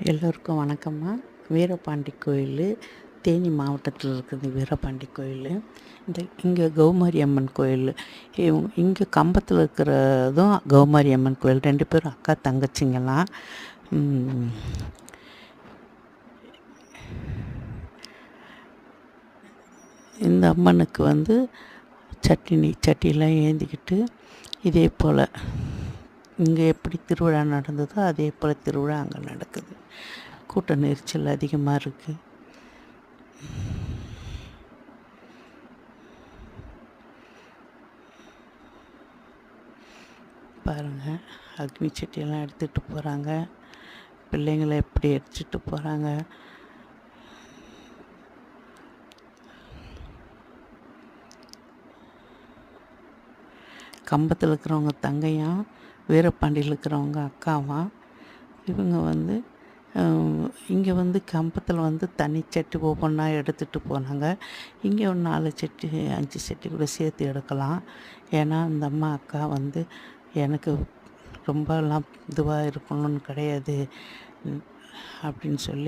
எல்லோருக்கும் வணக்கம்மா. வீரபாண்டி கோயில் தேனி மாவட்டத்தில் இருக்குது. வீரபாண்டி கோயில் இங்கே கௌமாரி அம்மன் கோயில். இங்கே கம்பத்தில் இருக்கிறதும் கௌமாரி அம்மன் கோயில். 2 பேரும் அக்கா தங்கச்சிங்கெல்லாம். இந்த அம்மனுக்கு சட்டிலாம் ஏந்திக்கிட்டு இதே போல் இங்கே எப்படி திருவிழா நடந்ததோ அதே போல் திருவிழா அங்கே நடக்குது. கூட்ட நெரிச்சல் அதிகமாக இருக்குது. பாருங்கள், அக்னி சட்டியெல்லாம் எடுத்துகிட்டு போகிறாங்க. பிள்ளைங்களை எப்படி எடுத்துகிட்டு போகிறாங்க. கம்பத்தில் இருக்கிறவங்க தங்கையும் வீரபாண்டியில் இருக்கிறவங்க அக்காவும். இவங்க இங்கே கம்பத்தில் தனி சட்டி ஒவ்வொன்றா எடுத்துகிட்டு போனாங்க. இங்கே ஒரு 4 சட்டி 5 சட்டி கூட சேர்த்து எடுக்கலாம். ஏன்னா அந்த அம்மா அக்கா எனக்கு ரொம்பலாம் இதுவாக இருக்கணும்னு கிடையாது அப்படின்னு சொல்லி